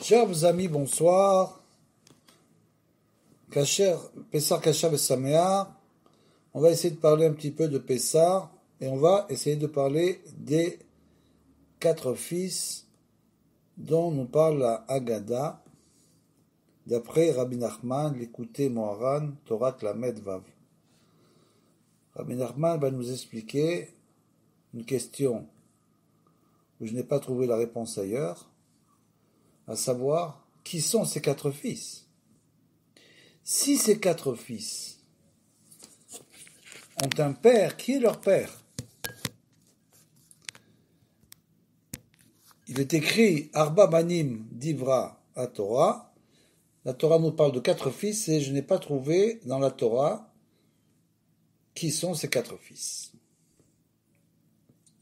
Chers amis, bonsoir. Pessah Kasher Vesameach. On va essayer de parler un petit peu de Pessah et on va essayer de parler des 4 fils dont nous parle la Haggadah d'après Rabbi Nachman, l'écouté Moharan, Torah Lamed Vav. Rabbi Nachman va nous expliquer une question où je n'ai pas trouvé la réponse ailleurs, à savoir, qui sont ces 4 fils? Si ces 4 fils ont un père, qui est leur père? Il est écrit Arba Banim Divra à Torah. La Torah nous parle de 4 fils et je n'ai pas trouvé dans la Torah qui sont ces 4 fils.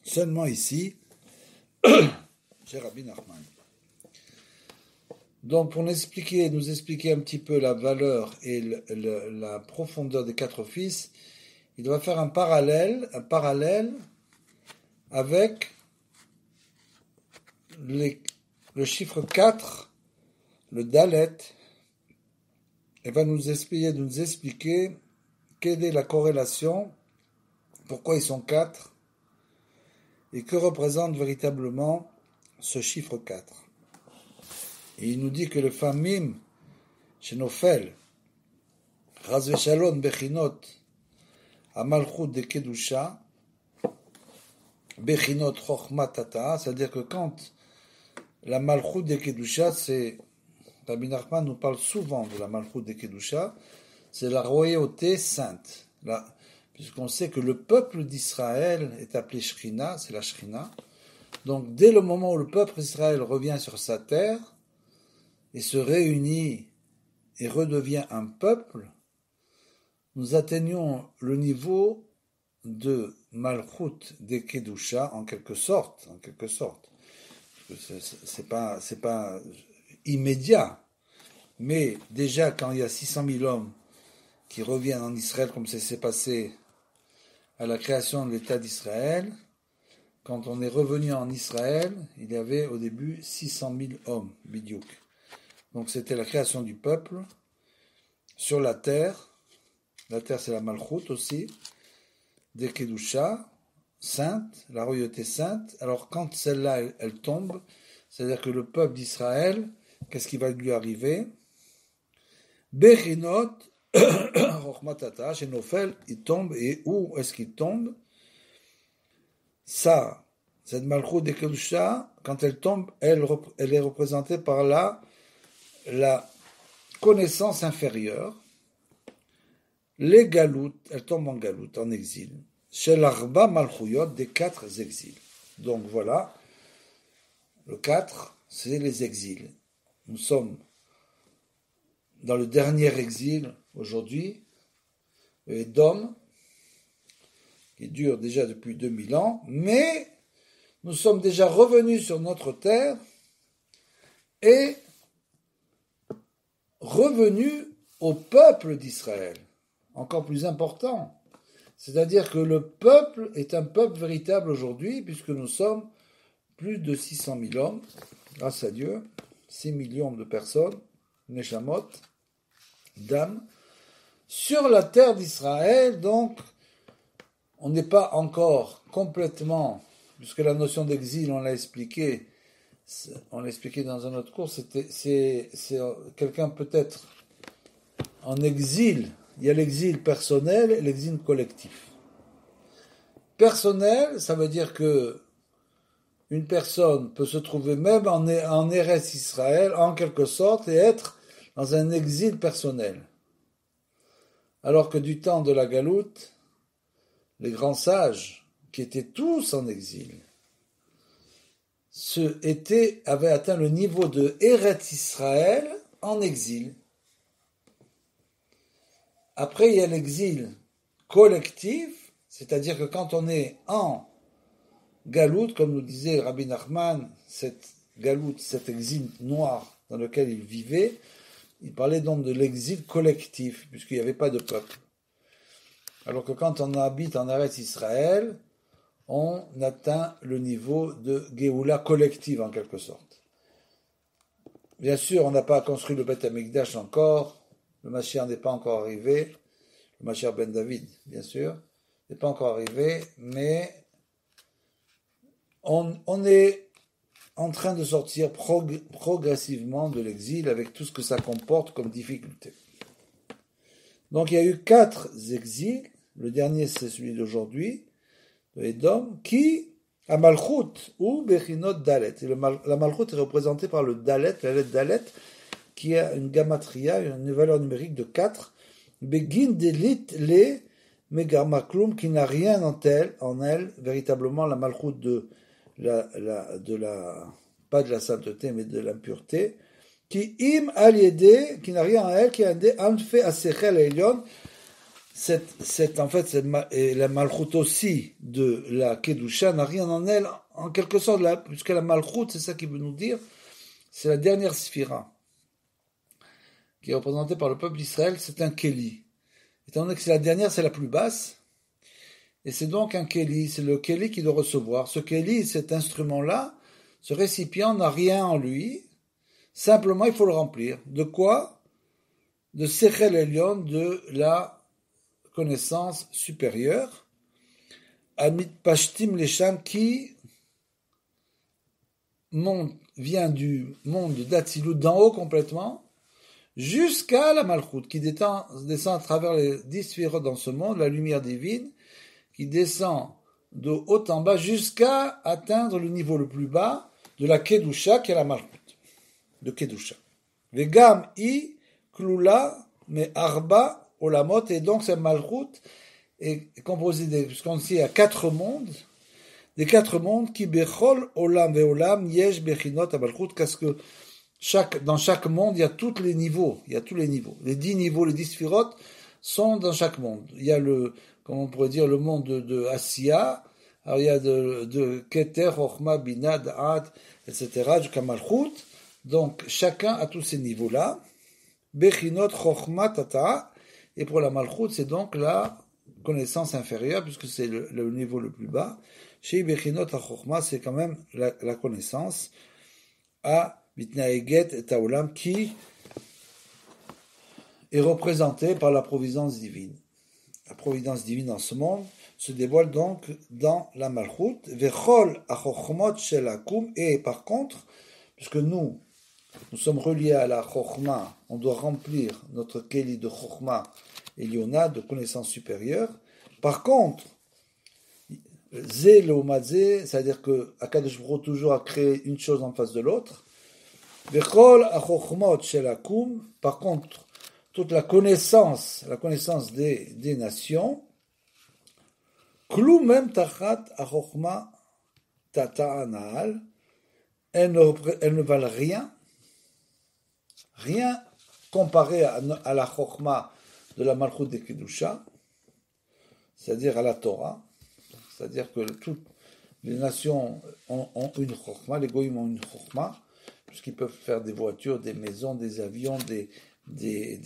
Seulement ici, chez Rabbi Nachman. Donc, pour nous expliquer un petit peu la valeur et la profondeur des 4 fils, il va faire un parallèle avec le chiffre 4, le Dalet, et va nous expliquer quelle est la corrélation, pourquoi ils sont 4, et que représente véritablement ce chiffre 4. Et il nous dit que le famim, chez Nofel, Chas v'Shalom Bechinot, Amalchut de Kedusha, Bechinot Chochmat Tata, c'est-à-dire que quand la Malchut de Kedusha, c'est, Rabbi Nachman nous parle souvent de la Malchut de Kedusha, c'est la royauté sainte. Puisqu'on sait que le peuple d'Israël est appelé Shrina, c'est la Shrina. Donc dès le moment où le peuple d'Israël revient sur sa terre, et se réunit et redevient un peuple, nous atteignons le niveau de Malchut de Kedusha en quelque sorte. C'est pas immédiat, mais déjà quand il y a 600 000 hommes qui reviennent en Israël, comme ça s'est passé à la création de l'État d'Israël, quand on est revenu en Israël, il y avait au début 600 000 hommes, bidiouk. Donc c'était la création du peuple sur la terre. La terre c'est la Malchut aussi, des Kedusha, sainte, la royauté sainte. Alors quand celle-là elle tombe, c'est-à-dire que le peuple d'Israël, qu'est-ce qui va lui arriver? Bechinot, Rochmatata, chez Nofel, il tombe, et où est-ce qu'il tombe? Ça, cette Malchut des Kedusha, quand elle tombe, elle est représentée par la connaissance inférieure, les galoutes, elles tombent en galoute, en exil, chez l'Arba Malchuyot, des 4 exils. Donc voilà, le 4, c'est les exils. Nous sommes dans le dernier exil aujourd'hui, Edom, qui dure déjà depuis 2000 ans, mais nous sommes déjà revenus sur notre terre et revenu au peuple d'Israël, encore plus important. C'est-à-dire que le peuple est un peuple véritable aujourd'hui, puisque nous sommes plus de 600 000 hommes, grâce à Dieu, 6 millions de personnes, Neshamot, d'âmes, sur la terre d'Israël. Donc, on n'est pas encore complètement, puisque la notion d'exil, on l'a expliqué dans un autre cours, c'est quelqu'un peut-être en exil. Il y a l'exil personnel et l'exil collectif. Personnel, ça veut dire que une personne peut se trouver même en Eretz Israël, en quelque sorte, et être dans un exil personnel. Alors que du temps de la Galoute, les grands sages, qui étaient tous en exil, avaient atteint le niveau de Eretz Israël en exil. Après, il y a l'exil collectif, c'est-à-dire que quand on est en galoute, comme nous disait Rabbi Nachman, cette galoute, cet exil noir dans lequel il vivait, il parlait donc de l'exil collectif, puisqu'il n'y avait pas de peuple. Alors que quand on habite en Eretz Israël, on atteint le niveau de Géoula collective en quelque sorte. Bien sûr, on n'a pas construit le Beth Amikdash encore. Le Mashiach n'est pas encore arrivé. Le Mashiach ben David, bien sûr, n'est pas encore arrivé. Mais on est en train de sortir progressivement de l'exil avec tout ce que ça comporte comme difficulté. Donc il y a eu 4 exils. Le dernier, c'est celui d'aujourd'hui, de Édom, qui a Malchut ou Bechinot Dalet. Et la Malchut est représentée par le Dalet, la lettre Dalet, qui a une gamatria, une valeur numérique de 4. Begin Delit Le Megarmaklum, qui n'a rien en elle, véritablement la Malchut pas de la sainteté, mais de l'impureté, qui im al-yedé, qui n'a rien en elle, qui a un dé, anfe asechel elyon, et la malchut aussi de la kedusha n'a rien en elle, en quelque sorte, puisque la malchut, c'est ça qu'il veut nous dire, c'est la dernière sphira, qui est représentée par le peuple d'Israël, c'est un keli. Étant donné que c'est la dernière, c'est la plus basse, et c'est donc un keli, c'est le keli qui doit recevoir. Ce keli, cet instrument-là, ce récipient n'a rien en lui, simplement il faut le remplir. De quoi? De Sechel Elyon, de la connaissance supérieure, Amit Pashtim Lesham, qui vient du monde d'Atsilut, d'en haut complètement, jusqu'à la Malchut, qui descend à travers les 10 sphérotes dans ce monde, la lumière divine, qui descend de haut en bas jusqu'à atteindre le niveau le plus bas de la Kedusha, qui est la Malchut, de Kedusha. Vegam I Klula Me Arba Olamot, et donc cette Malchut est composée puisqu'on sait, il y a 4 mondes, des 4 mondes qui Bechol Olam Veolam Yesh Bechinot Malchut, parce que dans chaque monde, il y a tous les niveaux. Les 10 niveaux, les 10 sphérotes sont dans chaque monde. Il y a comment on pourrait dire, le monde de Asiya, alors il y a de Keter, Chochma, Bina, Da'at, etc., jusqu'à Malchut. Donc, chacun a tous ces niveaux-là. Bechinot, Chochma, Tata, et pour la Malchut, c'est donc la connaissance inférieure, puisque c'est le niveau le plus bas. Chez Bechinot, la Chochma, c'est quand même la connaissance à Bitnaeget et Taolam, qui est représentée par la providence divine. La providence divine dans ce monde se dévoile donc dans la Malchut. Vechol achochmot shel akum, et par contre, puisque nous sommes reliés à la chochma, on doit remplir notre keli de chochma et liona, de connaissance supérieure. Par contre, zé leomadze, c'est-à-dire que Akadosh Baruch Hu toujours a créé une chose en face de l'autre. Vechol achochmot shel akum, par contre, toute la connaissance des nations, klou même tachat achochma tata anal, elles ne valent rien comparé à la chochma de la Malchut de Kedusha, c'est-à-dire à la Torah, c'est-à-dire que toutes les nations ont une chochma, les goïms ont une chochma, puisqu'ils peuvent faire des voitures, des maisons, des avions, des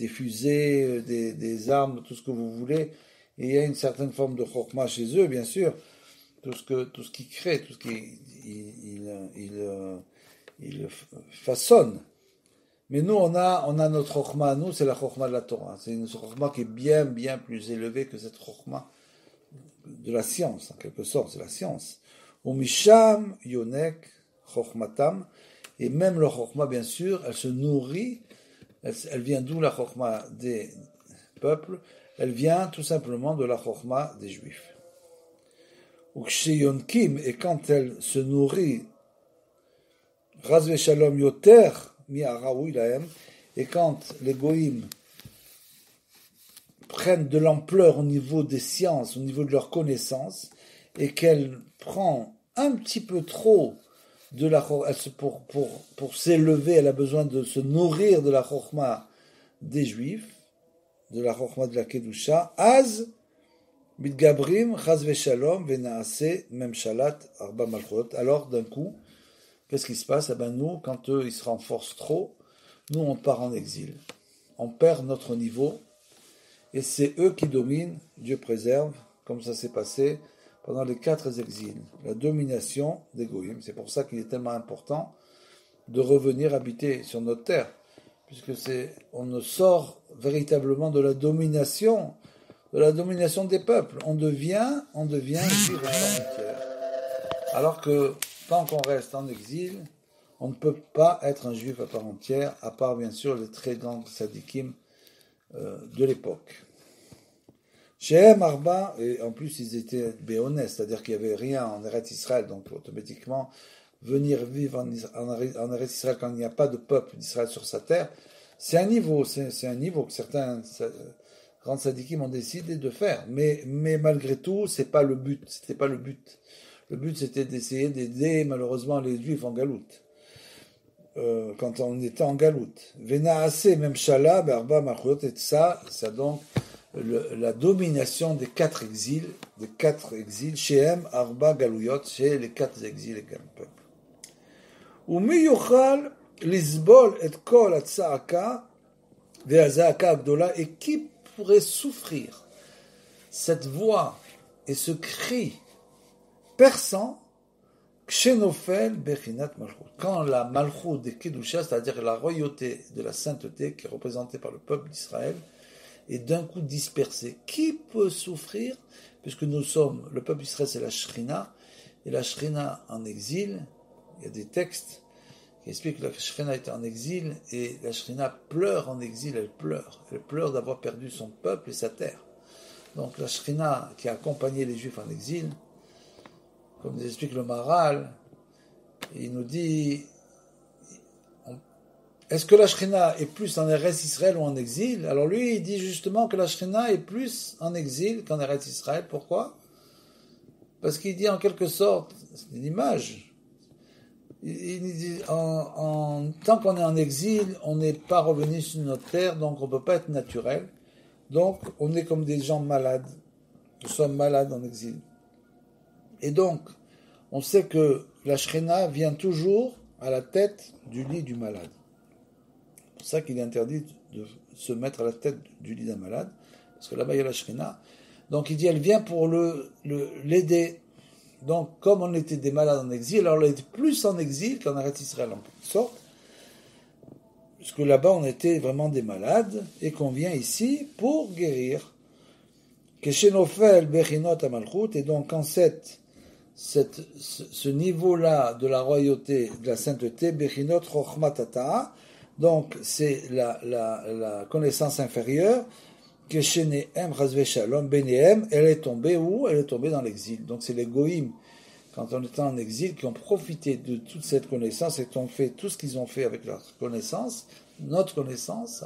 fusées, des armes, tout ce que vous voulez. Et il y a une certaine forme de chokhmah chez eux, bien sûr. Tout ce qu'ils créent, tout ce qu'ils façonnent. Mais nous, on a notre chokhmah à nous, c'est la chokhmah de la Torah. C'est une chokhmah qui est bien, bien plus élevée que cette chokhmah de la science, en quelque sorte, c'est la science. Ou misham yonek chokhmatam, et même le chokhmah, bien sûr, elle se nourrit. Elle vient d'où la chokhma des peuples? Elle vient tout simplement de la chokhma des juifs. Uksheyonkim, et quand elle se nourrit, raz veshalom yoter mi haraoui lahem, et quand les goïms prennent de l'ampleur au niveau des sciences, au niveau de leurs connaissances, et qu'elle prend un petit peu trop de la pour s'élever, elle a besoin de se nourrir de la chokhma des juifs, de la chokhma de la kedusha. Az mitgabrim chaz veshalom venaase memshalat arba malchot. Alors d'un coup, qu'est-ce qui se passe? Eh ben nous, quand eux ils se renforcent trop, nous on part en exil, on perd notre niveau, et c'est eux qui dominent. Dieu préserve, comme ça s'est passé pendant les 4 exils, la domination des goïms. C'est pour ça qu'il est tellement important de revenir habiter sur notre terre, puisque on ne sort véritablement de la domination des peuples. On devient juif à part entière. Alors que tant qu'on reste en exil, on ne peut pas être un juif à part entière, à part bien sûr les très grands sadikim de l'époque. Shehem Arba, et en plus ils étaient béonnais, c'est-à-dire qu'il n'y avait rien en Eretz Israël, donc automatiquement venir vivre en Eretz Israël quand il n'y a pas de peuple d'Israël sur sa terre, c'est un niveau que certains grands sadikim ont décidé de faire, mais malgré tout, c'était pas le but. Le but c'était d'essayer d'aider malheureusement les Juifs en galoute. Quand on était en galoute. Vena assez même Shala, Barba, Machot, et ça donc la domination des quatre exils, Shehem, Arba, Galouyot, chez les quatre exils et peuples. Ou miyuchal lisbol et kol atzaaka ve'azaaka abdola, et qui pourrait souffrir cette voix et ce cri perçant Kshenofel Bechinat Malchut. Quand la Malchut des Kedusha, c'est-à-dire la royauté de la sainteté qui est représentée par le peuple d'Israël, est d'un coup dispersée. Qui peut souffrir? Puisque le peuple d'Israël c'est la Shrina, et la Shrina en exil, il y a des textes qui expliquent que la Shrina est en exil, et la Shrina pleure en exil, elle pleure d'avoir perdu son peuple et sa terre. Donc la Shrina qui a accompagné les Juifs en exil, comme nous explique le Maharal, il nous dit, est-ce que la Shrina est plus en Eretz Israël ou en exil? Alors lui, il dit justement que la Shrina est plus en exil qu'en Eretz Israël. Pourquoi? Parce qu'il dit en quelque sorte, c'est une image, il dit, tant qu'on est en exil, on n'est pas revenu sur notre terre, donc on ne peut pas être naturel. Donc on est comme des gens malades. Nous sommes malades en exil. Et donc, on sait que la Shrina vient toujours à la tête du lit du malade. C'est pour ça qu'il est interdit de se mettre à la tête du lit d'un malade, parce que là-bas il y a la Shrina. Donc il dit, elle vient pour l'aider. Donc comme on était des malades en exil, alors on était plus en exil qu'en Eretz Israël en quelque sorte, puisque là-bas on était vraiment des malades, et qu'on vient ici pour guérir. Keshenofel Bechinot Amalchut, et donc en ce niveau-là de la royauté, de la sainteté, Bechinot Chochmatata, donc c'est la connaissance inférieure, que Shenehem Chazve Shalom Benehem, elle est tombée où? Elle est tombée dans l'exil. Donc c'est les Goïm, quand on était en exil, qui ont profité de toute cette connaissance et qui ont fait tout ce qu'ils ont fait avec leur connaissance, notre connaissance,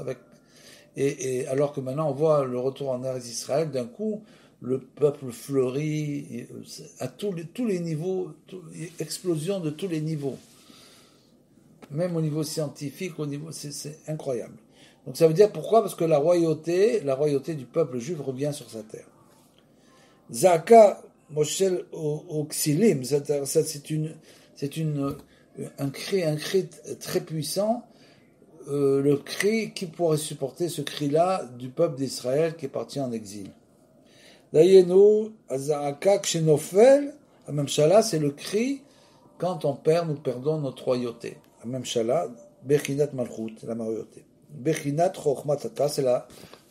et alors que maintenant on voit le retour en Eretz Israël, d'un coup, le peuple fleurit à tous les niveaux, explosion de tous les niveaux. Même au niveau scientifique, c'est incroyable. Donc ça veut dire pourquoi? Parce que la royauté du peuple juif revient sur sa terre. Zaka Moshel Oxilim, c'est un cri très puissant. Le cri, qui pourrait supporter ce cri-là du peuple d'Israël qui est parti en exil? Dayenu Azaka Kshenofel, Amemshala, c'est le cri quand nous perdons notre royauté. Amemshala, Bechinat Malchut, la royauté. Bechinat Chochmatata, c'est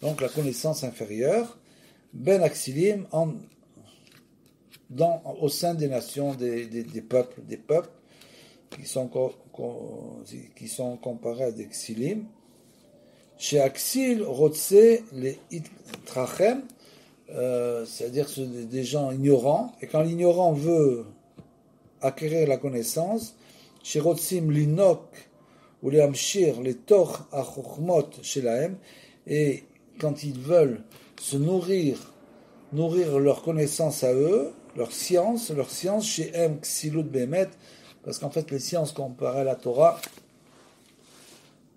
donc la connaissance inférieure. Ben Axilim, au sein des nations, des peuples, qui sont comparés à des Xilim. Chez Axil, Rotse, les Itrachem, c'est-à-dire des gens ignorants, et quand l'ignorant veut acquérir la connaissance, chez Rotsim Linok, ou les Amshir, les Toch Achochmot Shelahem, et quand ils veulent se nourrir leur connaissance à eux, leur science chez M Ksilut Bemet, parce qu'en fait les sciences comparées à la Torah,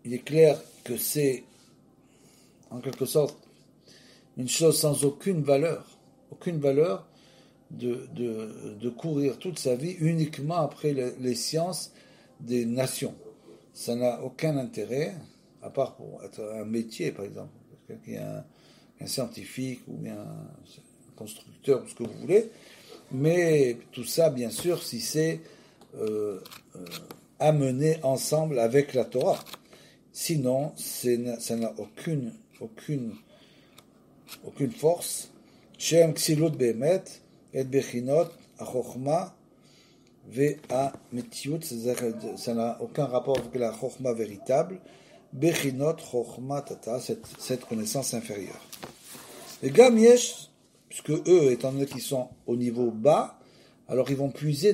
il est clair que c'est en quelque sorte une chose sans aucune valeur de courir toute sa vie uniquement après les sciences des nations. Ça n'a aucun intérêt, à part pour être un métier, par exemple. Quelqu'un qui est un scientifique ou bien un constructeur, ou ce que vous voulez. Mais tout ça, bien sûr, si c'est amenés ensemble avec la Torah. Sinon, ça n'a aucune force. Shem ksilut be'emet, et bechinot, achokma, ve'ametiut, ça n'a aucun rapport avec la chokma véritable. Bechinot, chokma, tata, cette connaissance inférieure. Et gam yesh, puisque eux, étant donné qu'ils sont au niveau bas, alors ils vont puiser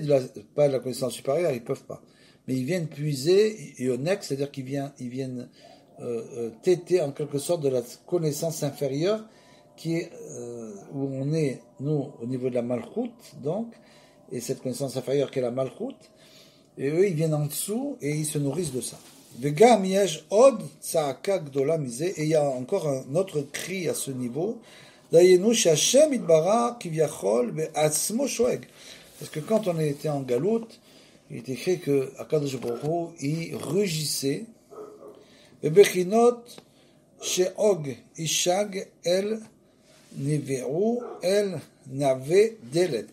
pas de la connaissance supérieure, ils peuvent pas. Mais ils viennent puiser, yonek, c'est-à-dire qu'ils viennent téter en quelque sorte de la connaissance inférieure qui est où on est, nous, au niveau de la malchoute, donc, et cette connaissance inférieure qui est la malchoute, et eux, ils viennent en dessous et ils se nourrissent de ça. Vegam yesh od tza'aka gdola misé, et il y a encore un autre cri à ce niveau, dayenu sh'Hashem itbarach kivyachol be'atzmo shoeg. Parce que quand on était en galoute, il est écrit que Akadosh Baruch Hu, il rugissait, be'bechinot she'og ishag el nive'u el nave delet.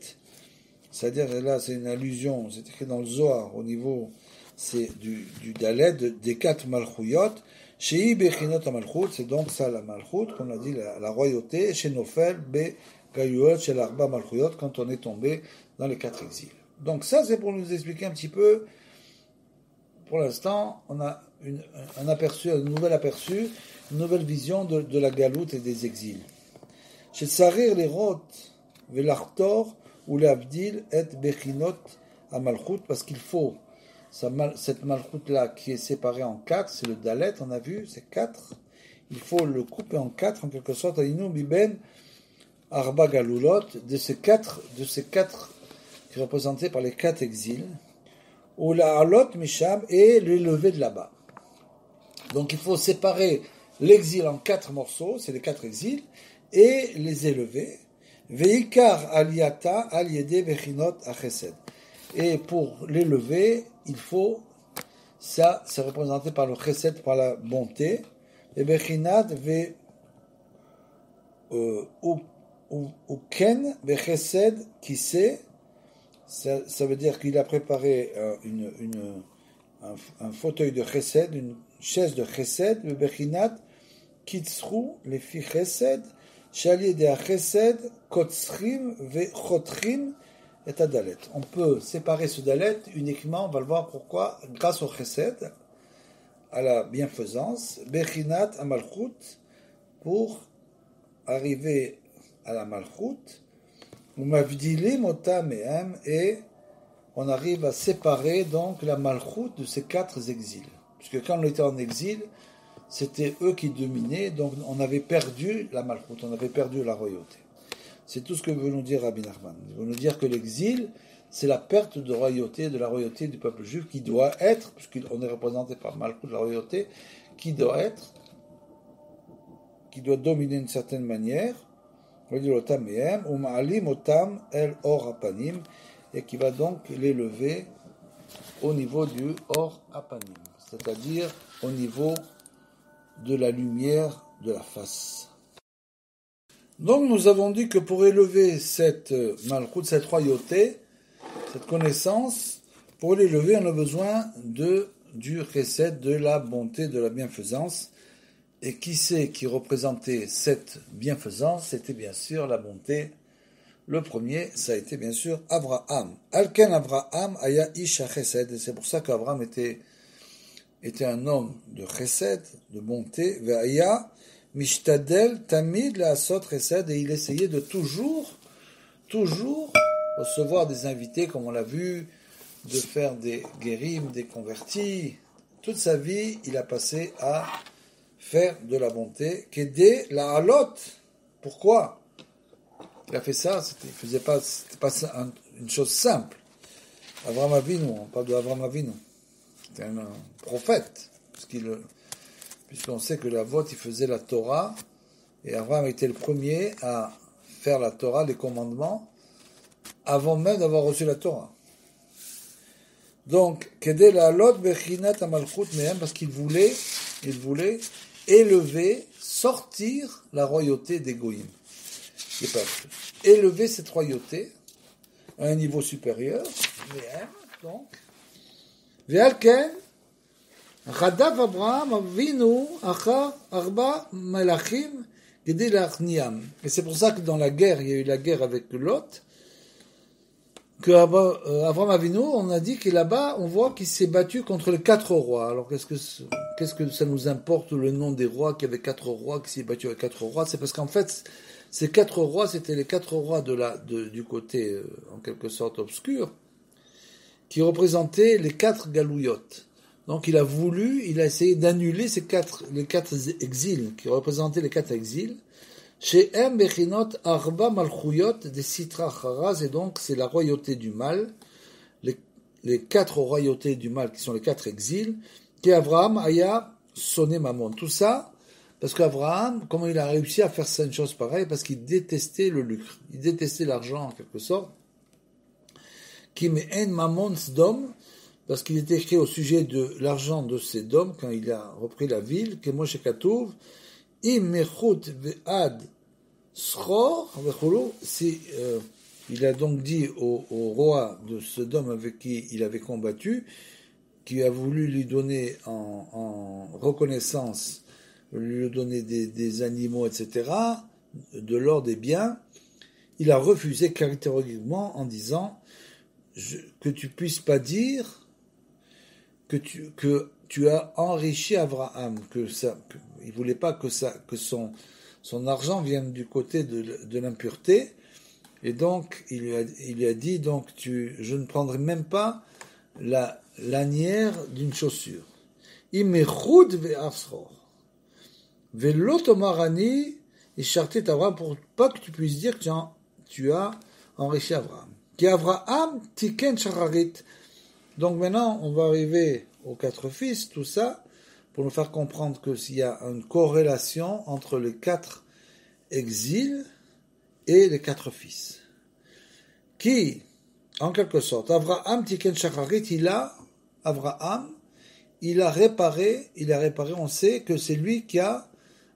C'est-à-dire, là, c'est une allusion, c'est écrit dans le Zohar, au niveau, c'est du Dalet, des 4 Malchuyot. Shei Bechinot HaMalchut, c'est donc ça la Malchut, comme on a dit, la royauté, chez Nofel, Be Gayuot, chez l'Arba Malchuyot, quand on est tombé dans les 4 exils. Donc ça, c'est pour nous expliquer un petit peu, pour l'instant, on a un aperçu, un nouvel aperçu, une nouvelle vision de la galoute et des exils. Chez Tsarir les Rot, Velartor, ou l'Abdil et Bechinot à Malchut, parce qu'il faut cette Malchut-là qui est séparée en 4, c'est le Dalet, on a vu, c'est 4. Il faut le couper en 4, en quelque sorte, Aïnou Biben Arba Galulot, de ces quatre qui sont représentés par les 4 exils, ou la Alot Misham et l'élevé de là-bas. Donc il faut séparer l'exil en 4 morceaux, c'est les 4 exils, et les élever. Veikar aliyata aliyede bechinot achesed. Et pour l'élever, il faut, ça, c'est représenté par le chesed, par la bonté. Et bechinat ve uken bechesed qui sait, ça veut dire qu'il a préparé un fauteuil de chesed, une chaise de chesed, le bechinat kitzru les fi chesed. On peut séparer ce dalet uniquement, on va le voir pourquoi, grâce au chesed, à la bienfaisance, bechinat à malchut, pour arriver à la malchut, et on arrive à séparer donc la malchut de ces 4 exils. Puisque quand on était en exil, c'était eux qui dominaient, donc on avait perdu la malchoute, on avait perdu la royauté. C'est tout ce que veut nous dire Rabbi Nachman. Il veut nous dire que l'exil, c'est la perte de royauté, de la royauté du peuple juif, qui doit être, puisqu'on est représenté par malchoute, la royauté, qui doit dominer d'une certaine manière, et qui va donc l'élever au niveau du Or Apanim, c'est-à-dire au niveau de la lumière de la face. Donc nous avons dit que pour élever cette malchoute, cette royauté, cette connaissance, pour l'élever, on a besoin du chesed, de la bonté, de la bienfaisance. Et qui c'est qui représentait cette bienfaisance? C'était bien sûr la bonté. Le premier, ça a été bien sûr Abraham. Alken Abraham aya isha chesed, et c'est pour ça qu'Abraham était un homme de chesed, de bonté, ve'aya mishtadel tamid la'asot chesed, et il essayait de toujours recevoir des invités, comme on l'a vu, de faire des guérim, des convertis. Toute sa vie, il a passé à faire de la bonté, qu'aider la halot. Pourquoi il a fait ça? C'était pas une chose simple. Avraham Avinu, on parle d'Avraham Avinu. C'était un prophète, puisqu'on sait que l'Avot, il faisait la Torah, et Avraham était le premier à faire la Torah, les commandements, avant même d'avoir reçu la Torah. Donc, Kedé la Lot Bechinat Amalchut Mehem, parce qu'il voulait élever, sortir la royauté des Goïm. Élever cette royauté à un niveau supérieur, Mehem, donc, Ve'al ken, Radav Abraham Avinu Achar Arba Malachim Gedei La'achniam. Et c'est pour ça que dans la guerre, il y a eu la guerre avec Lot, que Abraham Avinu, on a dit que là-bas, on voit qu'il s'est battu contre les 4 rois. Alors qu'est-ce que ça nous importe le nom des rois, qu'il y avait 4 rois, qui s'est battu avec 4 rois? C'est parce qu'en fait, ces 4 rois, c'était les 4 rois du côté, en quelque sorte, obscur, qui représentaient les 4 galouillottes. Donc il a essayé d'annuler les 4 exils, qui représentaient les 4 exils. Chez M. Bechinot Arba Malchuyot de Sitra Charaz, et donc c'est la royauté du mal, les 4 royautés du mal qui sont les 4 exils, qui Abraham aya sonné Mammon. Tout ça, parce qu'Abraham, comment il a réussi à faire une chose pareille? Parce qu'il détestait le lucre, il détestait l'argent en quelque sorte. Qui me en Mammon Sdom, parce qu'il était écrit au sujet de l'argent de Sédom, quand il a repris la ville, que Moshe Katouv, il a donc dit au roi de Sodome avec qui il avait combattu, qui a voulu lui donner en reconnaissance, lui donner des animaux, etc., de l'or, des biens, il a refusé catégoriquement en disant que tu puisses pas dire que tu as enrichi Abraham, il voulait pas que son argent vienne du côté de l'impureté, et donc il lui a dit donc je ne prendrai même pas la lanière d'une chaussure. Imechud ve'afsror ve'lotomarani ishartit Abraham, pour pas que tu puisses dire que tu as enrichi Abraham. Qui Abraham tiken shacharit. Donc maintenant on va arriver aux 4 fils, tout ça, pour nous faire comprendre qu'il y a une corrélation entre les 4 exils et les 4 fils. Qui, en quelque sorte, Abraham Tiken Shacharit, il a réparé, on sait que c'est lui qui a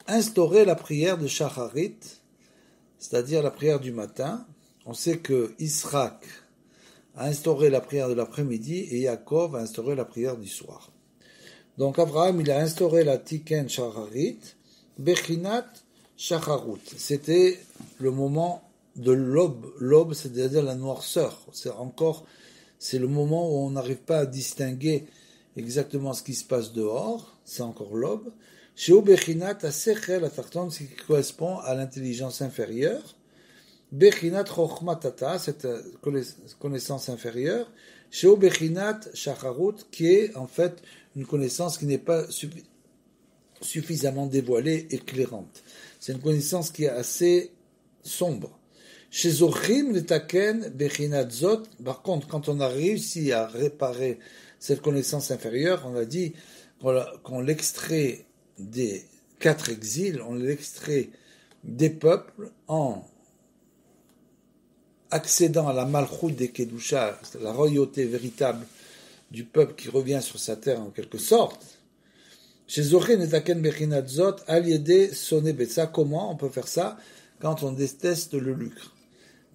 instauré la prière de Shacharit, c'est-à-dire la prière du matin. On sait que Israq a instauré la prière de l'après-midi et Yaakov a instauré la prière du soir. Donc Abraham, il a instauré la Tiken Shacharit, Bechinat Shacharut. C'était le moment de l'aube, c'est-à-dire la noirceur. C'est le moment où on n'arrive pas à distinguer exactement ce qui se passe dehors, c'est encore l'aube. Chez Bechinat Asechel Atarton, ce qui correspond à l'intelligence inférieure. Bechinat Chochmatata, cette connaissance inférieure. Chez Bechinat Shacharut, qui est en fait une connaissance qui n'est pas suffisamment dévoilée, éclairante. C'est une connaissance qui est assez sombre. Chez Zochim Letaken Bechinat Zot, par contre, quand on a réussi à réparer cette connaissance inférieure, on a dit qu'on l'extrait des 4 exils, on l'extrait des peuples en accédant à la malchoute des Kedusha, la royauté véritable du peuple qui revient sur sa terre en quelque sorte. Chez Zoché Netaken Bechinat Zot, Aliede Soné Betsa, comment on peut faire ça quand on déteste le lucre,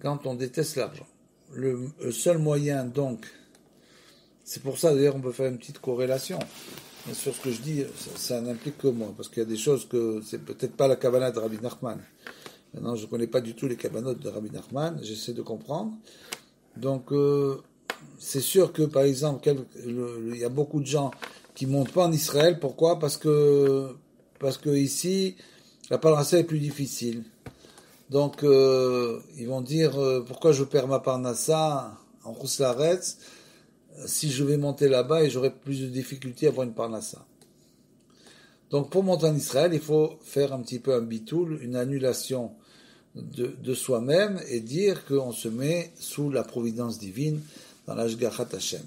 quand on déteste l'argent? Le seul moyen donc, c'est pour ça d'ailleurs on peut faire une petite corrélation. Sur ce que je dis, ça n'implique que moi, parce qu'il y a des choses que c'est peut-être pas la Kavanah de Rabbi Nachman. Maintenant, je ne connais pas du tout les Kavanot de Rabbi Nachman, j'essaie de comprendre. Donc, c'est sûr que, par exemple, il y a beaucoup de gens qui ne montent pas en Israël. Pourquoi? Parce que ici, la parnassa est plus difficile. Donc, ils vont dire, pourquoi je perds ma parnassa en Rouslaretz si je vais monter là-bas et j'aurai plus de difficultés à avoir une parnassa. Donc, pour monter en Israël, il faut faire un petit peu un bitoul, une annulation de soi-même et dire qu'on se met sous la providence divine dans l'Ashgachat Hashem.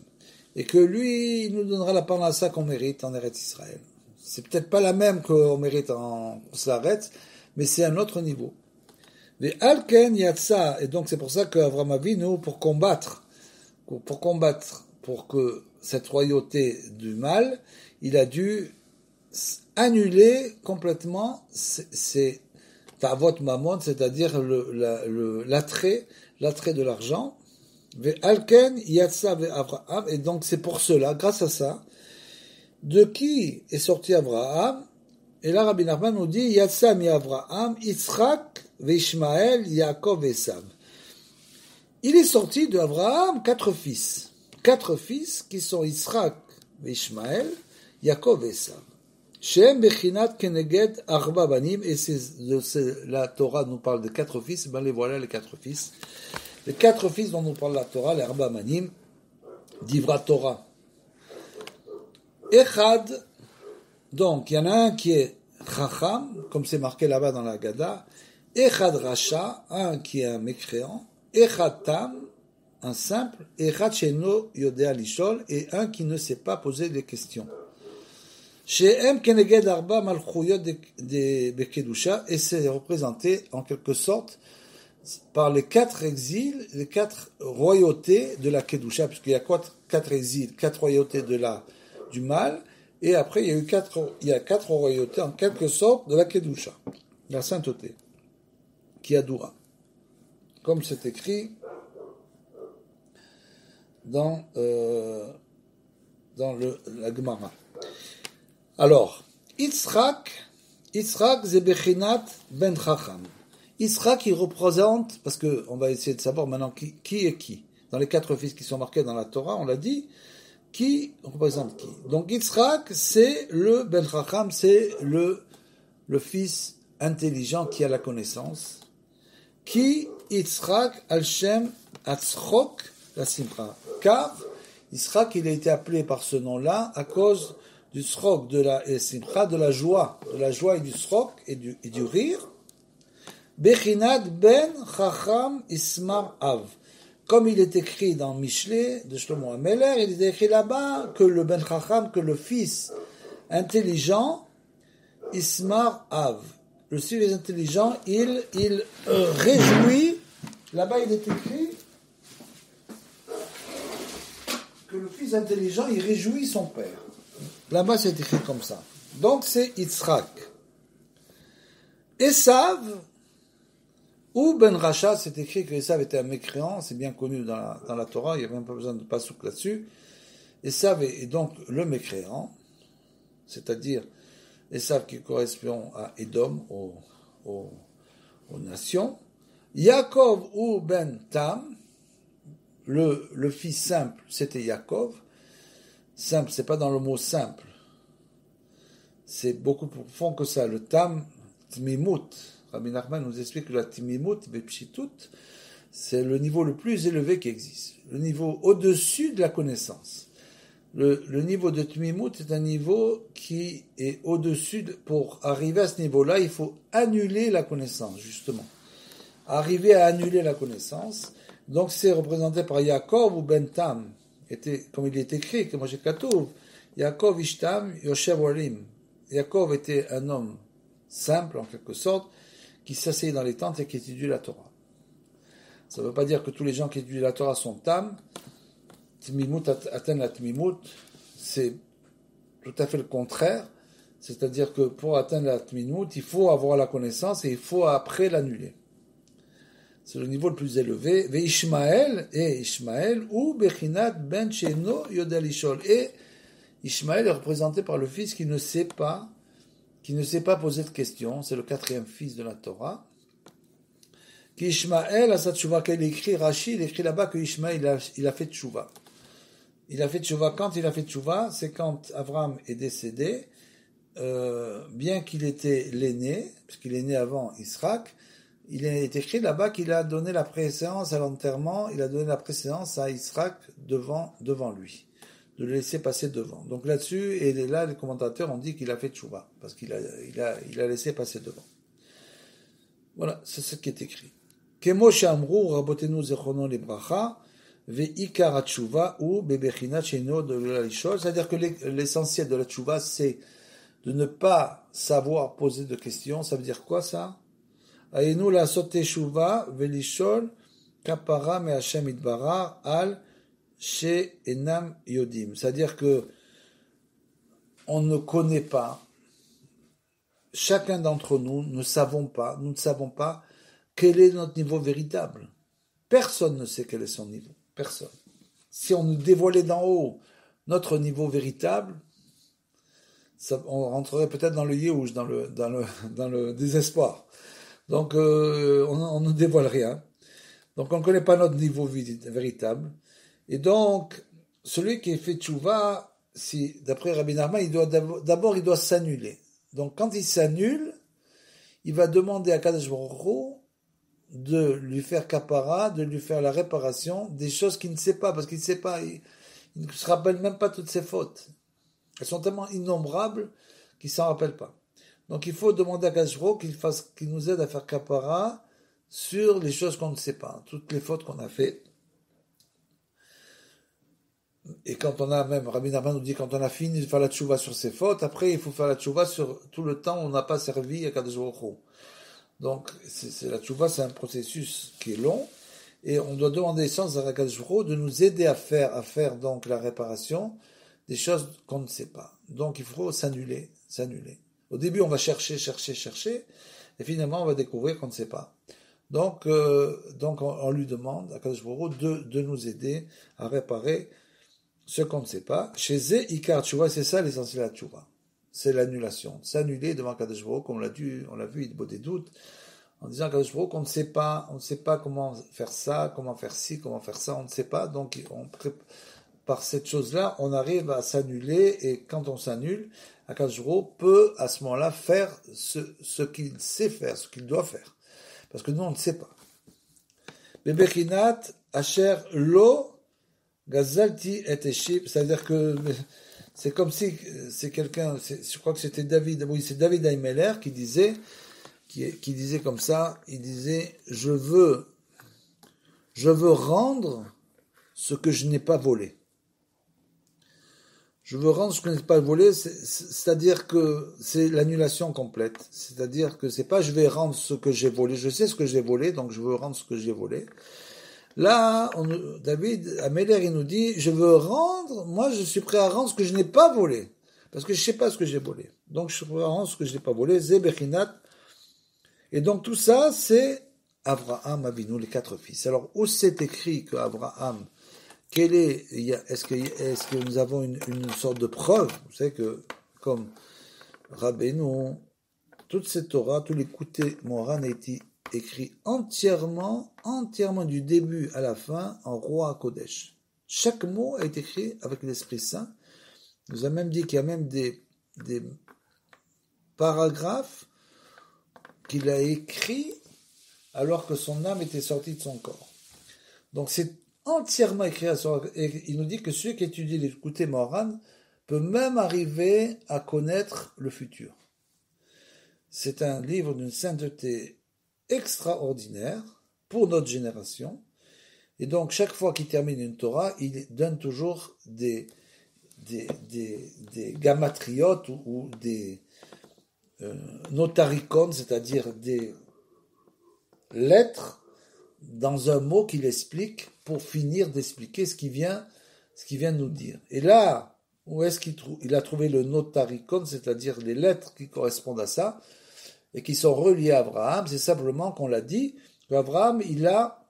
Et que lui, il nous donnera la parnassa qu'on mérite en Eretz Israël. C'est peut-être pas la même qu'on mérite en Slaretz, mais c'est un autre niveau. Les Alken Yatsa, et donc c'est pour ça qu'Avraham Avinu, pour combattre, pour que cette royauté du mal, il a dû annuler complètement ces Ta'avot Mammon, c'est-à-dire l'attrait de l'argent, Ve'alken yatsa ve'Avraham, et donc c'est pour cela, grâce à ça, de qui est sorti Abraham? Et là, Rabbi Nachman nous dit, Yatsa mi Avraham, Yitzhak ve'Ishmael, Yaakov ve'Esav. Il est sorti d'Abraham 4 fils. 4 fils qui sont Yitzhak ve'Ishmael, Yaakov ve'Esav. Shem bechinat keneged arba banim, et la Torah nous parle de 4 fils, ben les voilà les 4 fils. Les 4 fils dont nous parle la Torah, les arba banim, d'Ivra Torah. Echad, donc il y en a un qui est Chacham, comme c'est marqué là-bas dans la Haggadah, Echad Racha, un qui est un mécréant, Echad Tam, un simple, Echad Sheno Yodea Lishol, et un qui ne sait pas poser des questions. She'em Keneged Arba Malchuyot de Bekedusha, et c'est représenté en quelque sorte par les 4 exils, les 4 royautés de la Kedusha, puisqu'il y a 4 exils, 4 royautés du mal, et après il y a 4 royautés en quelque sorte de la Kedusha, la sainteté, qui adora, comme c'est écrit dans la Gemara. Alors, Yitzhak Zebechinat Ben Chacham. Yitzhak, il représente, parce que on va essayer de savoir maintenant qui est qui. Dans les 4 fils qui sont marqués dans la Torah, on l'a dit, qui représente qui. Donc Yitzhak, c'est le Ben Chacham, c'est le fils intelligent qui a la connaissance. Qui Yitzhak al-Shem Atzchok la Simcha. Car Yitzhak, il a été appelé par ce nom-là à cause du tzchok, de la simcha, de la joie et du tzchok et du rire. Bechinat ben Chacham Ismar Av. Comme il est écrit dans Mishlei de Shlomo HaMelech, il est écrit là-bas que le ben Chacham, que le fils intelligent, Ismar Av. Le fils intelligent, il réjouit. Là-bas, il est écrit que le fils intelligent, il réjouit son père. Là-bas, c'est écrit comme ça. Donc, c'est Yitzhak. Esav, ou Ben Racha, c'est écrit que Esav était un mécréant, c'est bien connu dans la Torah, il n'y a même pas besoin de pasouk là-dessus. Esav est donc le mécréant, c'est-à-dire Esav qui correspond à Édom, aux nations. Yaakov ou Ben Tam, le fils simple, c'était Yaakov. Simple, c'est pas dans le mot simple. C'est beaucoup plus profond que ça. Le tam, tmimut. Rabbi Nachman nous explique que la tmimut, bepshitut, c'est le niveau le plus élevé qui existe. Le niveau au-dessus de la connaissance. Le niveau de tmimut est un niveau qui est au-dessus pour arriver à ce niveau-là, il faut annuler la connaissance, justement. Arriver à annuler la connaissance. Donc c'est représenté par Yaakov ou Ben Tam. Comme il est écrit, comme j'ai Katouv, Yaakov Ishtam Yoshev Olim. Yaakov était un homme simple, en quelque sorte, qui s'asseyait dans les tentes et qui étudiait la Torah. Ça ne veut pas dire que tous les gens qui étudient la Torah sont tam. Tmimut atteignent la tmimut. C'est tout à fait le contraire. C'est-à-dire que pour atteindre la tmimut, il faut avoir la connaissance et il faut après l'annuler. C'est le niveau le plus élevé. Ve Ishmael, ou Bechinat ben Sheno Yodea Lishol. Et Ishmael est représenté par le fils qui ne sait pas poser de questions. C'est le 4e fils de la Torah. Qui Ishmael a sa tchouva. Quand il écrit Rashi, il écrit là-bas que Ishmael il a fait tchouva. Il a fait tchouva. Quand il a fait tchouva, c'est quand Abraham est décédé, bien qu'il était l'aîné, puisqu'il est né avant Israël. Il est écrit là-bas qu'il a donné la préséance à l'enterrement, il a donné la préséance à Yitzhak devant lui, de le laisser passer devant. Donc là-dessus, et là, les commentateurs ont dit qu'il a fait tchouva, parce qu'il a laissé passer devant. Voilà, c'est ce qui est écrit. Kemo she'amru rabotenu zechono lebracha ve'ikar tchouva ou bebechinat sheino de l'alishol, c'est-à-dire que l'essentiel de la tchouva, c'est de ne pas savoir poser de questions. Ça veut dire quoi ça? Ayenu la sote shuva velishol kapara me Hashem idbara al she enam yodim. C'est-à-dire que on ne connaît pas, chacun d'entre nous nous ne savons pas quel est notre niveau véritable. Personne ne sait quel est son niveau. Personne. Si on nous dévoilait d'en haut notre niveau véritable, on rentrerait peut-être dans le yéhouch, dans le désespoir. Donc, on ne dévoile rien. Donc, on ne connaît pas notre niveau véritable. Et donc, celui qui fait tchouva, si, d'après Rabbi Nachman, d'abord, il doit s'annuler. Donc, quand il s'annule, il va demander à Kadosh Baruch Hu de lui faire kapara, de lui faire la réparation des choses qu'il ne sait pas, parce qu'il ne sait pas, il ne se rappelle même pas toutes ses fautes. Elles sont tellement innombrables qu'il ne s'en rappelle pas. Donc il faut demander à Kadosh Baruch Hu qu'il nous aide à faire kapara sur les choses qu'on ne sait pas, toutes les fautes qu'on a fait. Et quand on a même, Rabbi Nachman nous dit, quand on a fini de faire la tchouva sur ses fautes, après il faut faire la tchouva sur tout le temps où on n'a pas servi à Kadosh Baruch Hu. Donc, la tchouva, c'est un processus qui est long, et on doit demander sans Kadosh Baruch Hu de nous aider à faire donc la réparation des choses qu'on ne sait pas. Donc, il faut s'annuler. Au début, on va chercher, et finalement, on va découvrir qu'on ne sait pas. Donc on lui demande à Kadosh Baruch Hu de nous aider à réparer ce qu'on ne sait pas. Chez Zé, Ikar Tchouva, c'est ça l'essentiel de la tchouva. C'est l'annulation. S'annuler devant Kadosh Baruch Hu, comme on l'a vu, il y a des doutes, en disant à Kadosh Baruch Hu qu'on ne sait pas comment faire ça, comment faire ci, comment faire ça, on ne sait pas. Donc, par cette chose-là, on arrive à s'annuler, et quand on s'annule, Kadosh Baruch Hu peut, à ce moment-là, faire ce qu'il sait faire, ce qu'il doit faire. Parce que nous, on ne sait pas. Bebechinat, Asher, Lo, Gazalti et Eshib, c'est-à-dire que c'est comme si c'est quelqu'un, je crois que c'était David Ahimelech qui disait comme ça, il disait, je veux rendre ce que je n'ai pas volé. Je veux rendre ce que je n'ai pas volé, c'est-à-dire que c'est l'annulation complète. C'est-à-dire que c'est pas je vais rendre ce que j'ai volé, je sais ce que j'ai volé, donc je veux rendre ce que j'ai volé. Là, David Ahimelech, il nous dit, moi je suis prêt à rendre ce que je n'ai pas volé, parce que je ne sais pas ce que j'ai volé. Donc je suis prêt à rendre ce que je n'ai pas volé, Zebechinat. Et donc tout ça, c'est Abraham Avinu, les 4 fils. Alors, où c'est écrit que Abraham, est-ce que nous avons une sorte de preuve? Vous savez que, comme Rabbeinu, toute cette Torah, tous les Koutei Moharan a été écrit entièrement du début à la fin en roi Kodesh. Chaque mot a été écrit avec l'Esprit Saint. Il nous a même dit qu'il y a même des paragraphes qu'il a écrits alors que son âme était sortie de son corps. Donc c'est entièrement écrit et il nous dit que celui qui étudie les Koutei Moharan peut même arriver à connaître le futur. C'est un livre d'une sainteté extraordinaire pour notre génération, et donc chaque fois qu'il termine une Torah, il donne toujours des gamatriotes ou des notaricons, c'est-à-dire des lettres dans un mot qu'il explique pour finir d'expliquer ce qu'il vient de nous dire. Et là, où est-ce il a trouvé le notaricon, c'est-à-dire les lettres qui correspondent à ça et qui sont reliées à Abraham? C'est simplement qu'on l'a dit, qu'Abraham, il a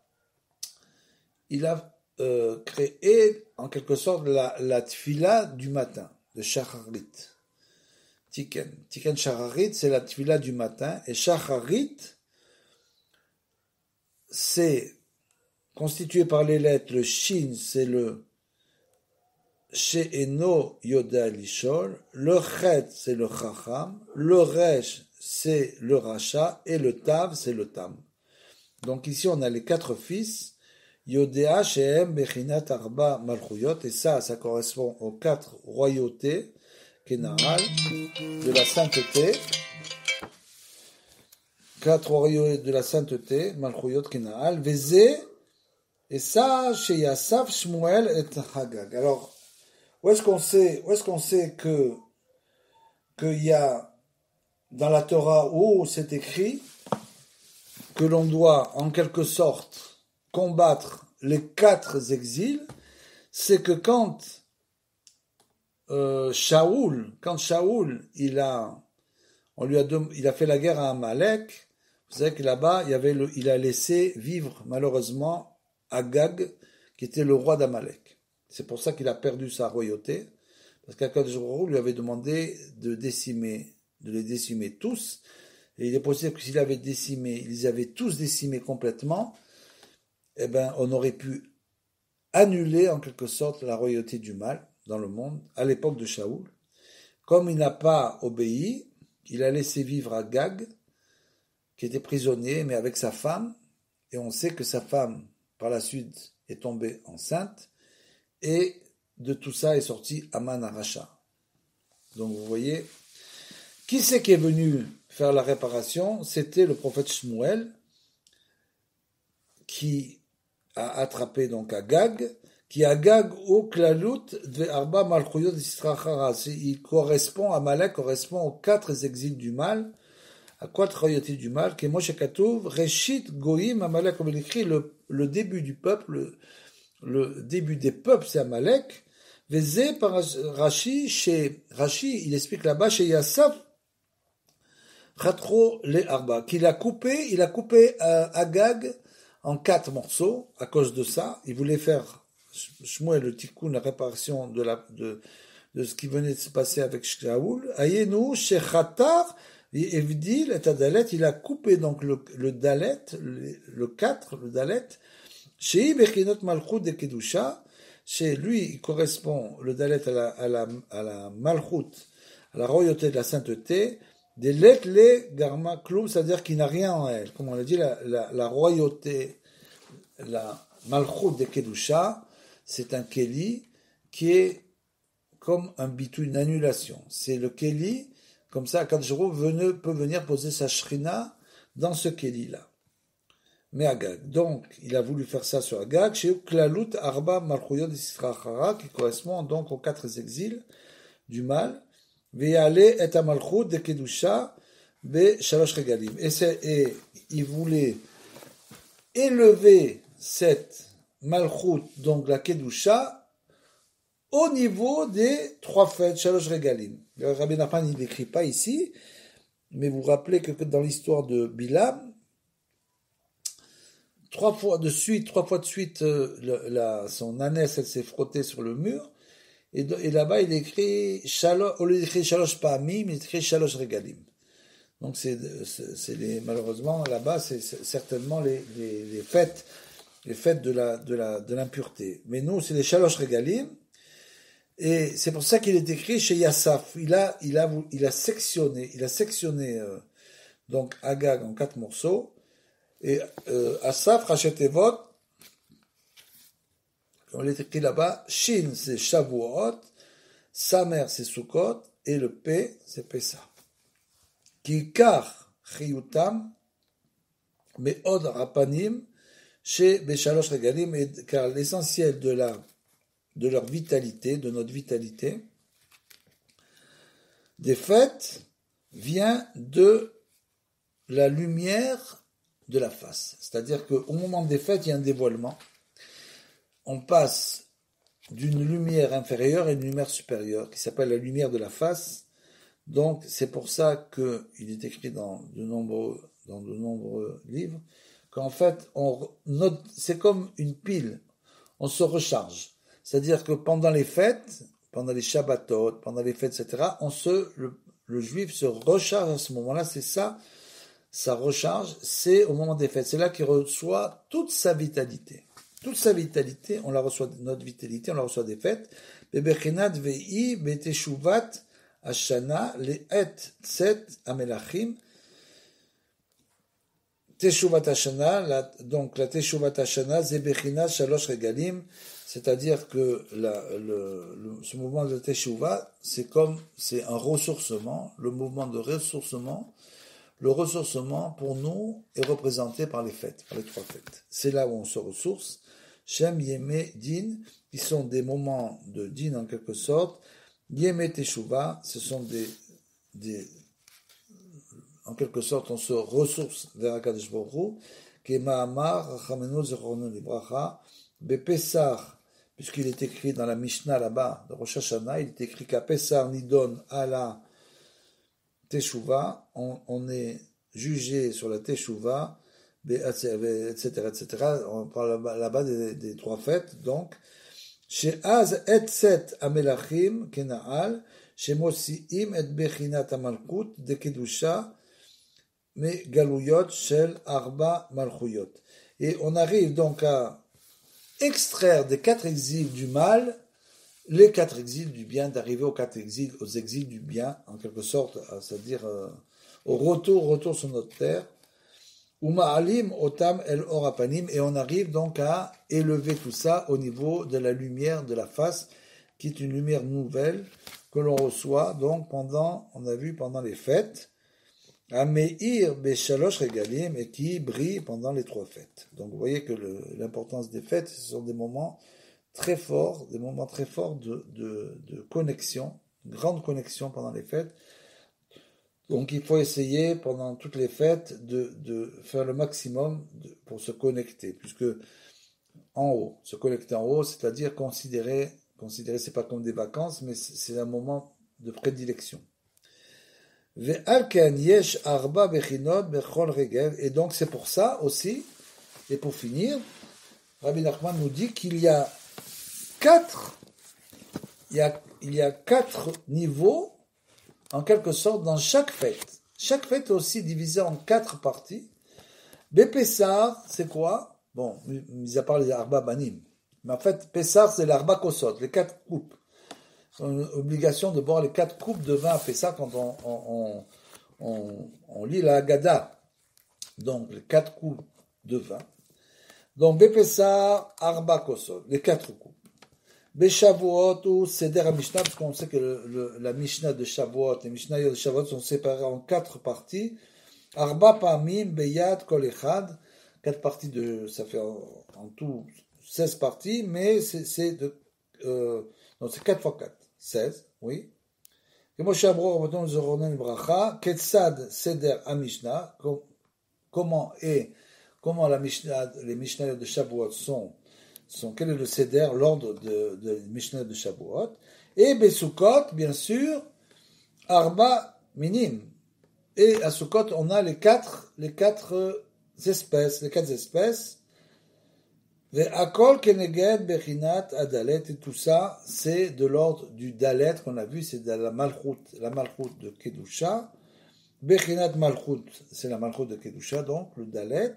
créé en quelque sorte la tfila du matin, de Shacharit. Tiken Shacharit, c'est la tfila du matin, et Shacharit, c'est constitué par les lettres. Le Shin, c'est le She'eno Yoda Lishol, le Chet, c'est le Chacham, le Resh, c'est le Racha, et le Tav, c'est le Tam. Donc ici, on a les 4 fils, Yodea, Shehem, Bechinat, Arba, Malchuyot, et ça correspond aux 4 royautés, Kenaal, de la sainteté, 4 royautés de la sainteté, Malchuyot, Kenaal, Vezé, et ça, chez Yassaf, Shmuel et Hagag. Alors, où est-ce qu'on sait qu'il y a dans la Torah où c'est écrit que l'on doit en quelque sorte combattre les 4 exils? C'est que quand Shaoul, il a fait la guerre à Amalek, vous savez que là-bas il a laissé vivre malheureusement Agag, qui était le roi d'Amalek. C'est pour ça qu'il a perdu sa royauté, parce qu'Akadosh Baruch Hu lui avait demandé de les décimer tous, et il est possible que s'il avait décimé, ils avaient tous décimé complètement, eh ben, on aurait pu annuler en quelque sorte la royauté du mal dans le monde, à l'époque de Shaoul. Comme il n'a pas obéi, il a laissé vivre Agag, qui était prisonnier, mais avec sa femme, et on sait que sa femme, par la suite, est tombée enceinte, et de tout ça est sorti Aman Aracha. Donc vous voyez, qui c'est qui est venu faire la réparation? C'était le prophète Shmuel, qui a attrapé donc Agag, qui Agag au klalut de Arba Malchuyot Israchara. Il correspond, Amalek correspond aux 4 exils du mal, à 4 royautés du mal, qui est Moshe Katouv, Reshit Goïm, Amalek, comme il écrit, le début du peuple, le début des peuples, c'est Amalek. Vezé par Rashi, chez Rashi, il explique là-bas, chez Yassaf, Chatro le Arba, il a coupé Agag en 4 morceaux, à cause de ça. Il voulait faire, Shmuel le Tikkun, la réparation de ce qui venait de se passer avec Shaoul. Ayenu, chez Khatar, Evdil et Adalet, il a coupé donc le Dalet, le 4, le Dalet, chez Bechinot Malchut de Kedusha, chez lui, il correspond, le Dalet à la Malchut, à la royauté de la sainteté, des Letle Garma Kloum, c'est-à-dire qu'il n'a rien en elle. Comme on l'a dit, la royauté, la Malchut de Kedusha, c'est un Keli qui est comme un bitou, une annulation. C'est le Keli, comme ça, Akadosh peut venir poser sa shrina dans ce Keli-là. Mais Agag. Donc, il a voulu faire ça sur Agag, chez Klalut Arba Malchuyot Israchara, qui correspond donc aux 4 exils du mal. Ve'ale et Amalchut de Kedusha be Shalosh Regalim. Et il voulait élever cette Malchut, donc la Kedusha, au niveau des 3 fêtes, Shalosh Regalim. Le Rabbi Nachman, il n'écrit pas ici, mais vous vous rappelez que dans l'histoire de Bilam, 3 fois de suite, son ânesse, elle s'est frottée sur le mur, et là-bas, il écrit, au lieu d'écrire Shalosh Pa'amim, il écrit Shalosh Regalim. Donc, malheureusement, là-bas, c'est certainement les fêtes de l'impureté. Mais nous, c'est les Shalosh Regalim, et c'est pour ça qu'il est écrit chez Yassaf. Il a sectionné, donc Agag en 4 morceaux, et Asaf, Rachetevot, comme il est écrit là-bas, Shin c'est Shavuot, Samer c'est Sukkot, et le P c'est Pessah. Kikar Chiyutam, Meod Rapanim, chez Beshalosh Regalim, car l'essentiel de leur vitalité, de notre vitalité, des fêtes, vient de la lumière de la face. C'est-à-dire qu'au moment des fêtes, il y a un dévoilement. On passe d'une lumière inférieure à une lumière supérieure, qui s'appelle la lumière de la face. Donc, c'est pour ça qu'il est écrit dans de nombreux livres, qu'en fait, c'est comme une pile. On se recharge. C'est-à-dire que pendant les fêtes, pendant les Shabbatot, pendant les fêtes, etc., le juif se recharge à ce moment-là. C'est ça. Sa recharge, c'est au moment des fêtes. C'est là qu'il reçoit toute sa vitalité. Toute sa vitalité, on la reçoit, notre vitalité, on la reçoit des fêtes. Bebechinat vei beteshuvat ashana le'et tset amelachim. Teshuvat ashana, donc la teshuvat ashana, zebechinat shalosh regalim, c'est-à-dire que ce mouvement de teshuva, c'est un ressourcement, le mouvement de ressourcement. Le ressourcement, pour nous, est représenté par les fêtes, par les 3 fêtes. C'est là où on se ressource. Shem, Yemé, Din, qui sont des moments de Din en quelque sorte. Yemé, Teshuvah, ce sont en quelque sorte, on se ressource vers Akadosh Baruch Hu. Kema'amar, Rachamenu, Zechoronu, Libracha, Bepessar, puisqu'il est écrit dans la Mishnah là-bas, de Rosh Hashanah, il est écrit qu'à Pessar, Nidon, ala Teshuvah, on est jugé sur la Teshuvah, etc., etc. On parle là-bas des trois fêtes, donc. Chez Az et Set Amelachim Kenaal, chez Mosiim et Bechinat Amalkut de Kedusha, mais Galuyot Shel Arba Malchuyot. Et on arrive donc à extraire des 4 exils du mal les 4 exils du bien, d'arriver aux 4 exils, aux exils du bien, en quelque sorte, c'est-à-dire au retour sur notre terre. Uma'alim otam el orapanim, et on arrive donc à élever tout ça au niveau de la lumière de la face, qui est une lumière nouvelle que l'on reçoit donc on a vu pendant les fêtes, à Meir Beshalosh Regalim, et qui brille pendant les 3 fêtes. Donc vous voyez que l'importance des fêtes, ce sont des moments très forts de connexion, grande connexion pendant les fêtes. Donc il faut essayer pendant toutes les fêtes de faire le maximum pour se connecter, puisque se connecter en haut, c'est-à-dire considérer, c'est pas comme des vacances, mais c'est un moment de prédilection. Et donc c'est pour ça aussi, et pour finir, Rabbi Nachman nous dit qu'il y a 4 niveaux en quelque sorte dans chaque fête. Chaque fête est aussi divisée en 4 parties. Bepessar, c'est quoi? Bon, mis à part les Arba Banim. Mais en fait, Pessar, c'est l'Arba Kosot, les 4 coupes. On a une obligation de boire les 4 coupes de vin à Pessar quand on lit la Haggadah. Donc, les 4 coupes de vin. Donc, Bepessar, Arba Kosot, les 4 coupes. Beshavuot ou Seder HaMishnah, parce qu'on sait que la Mishnah de Shavuot, les Mishnah de Shavuot sont séparés en 4 parties. Arba Pamim, Beyad, Kol Echad. 4 parties ça fait en tout 16 parties, mais c'est 4 fois 4. 16, oui. Kemo Shabro, Rabbaton Zoronen Bracha, Ketzad Seder HaMishnah, comment les Mishnah de Shavuot quel est le Seder, l'ordre de Mishnah de Shavuot, et Besukot, bien sûr, Arba Minim. Et à Sukkot, on a les quatre espèces, Ve'akol keneged bechinat adalet, et tout ça, c'est de l'ordre du dalet qu'on a vu, c'est de la malchut de Kedusha. Bechinat malchut, c'est la malchut de Kedusha, donc le dalet,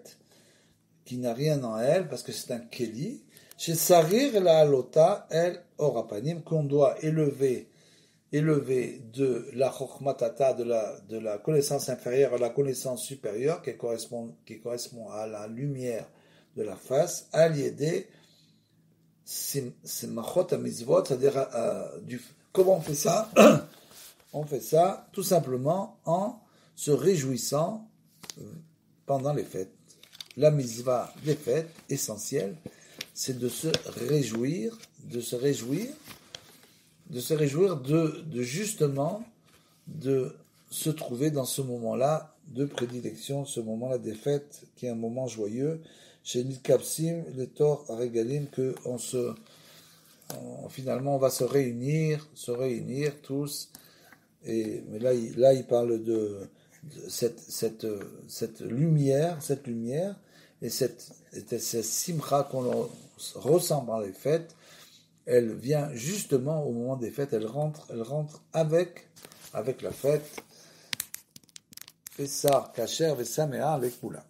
qui n'a rien en elle, parce que c'est un keli. Chez Sarir la alota el orapanim, qu'on doit élever de la chokhmatata, de la connaissance inférieure à la connaissance supérieure, qui correspond à la lumière de la face, à l'idée simachot amizvot, c'est-à-dire comment on fait ça? On fait ça tout simplement en se réjouissant pendant les fêtes. La mitzvah des fêtes, essentielle, c'est de se réjouir justement de se trouver dans ce moment-là de prédilection, ce moment-là des fêtes, qui est un moment joyeux, chez Nidkapsim, les Tor Regalim, que finalement on va se réunir tous, mais là il parle de cette lumière, et cette simcha qu'on ressent dans les fêtes, elle vient justement au moment des fêtes, elle rentre avec la fête. Pessah, Kasher, Vesamea, Lekula.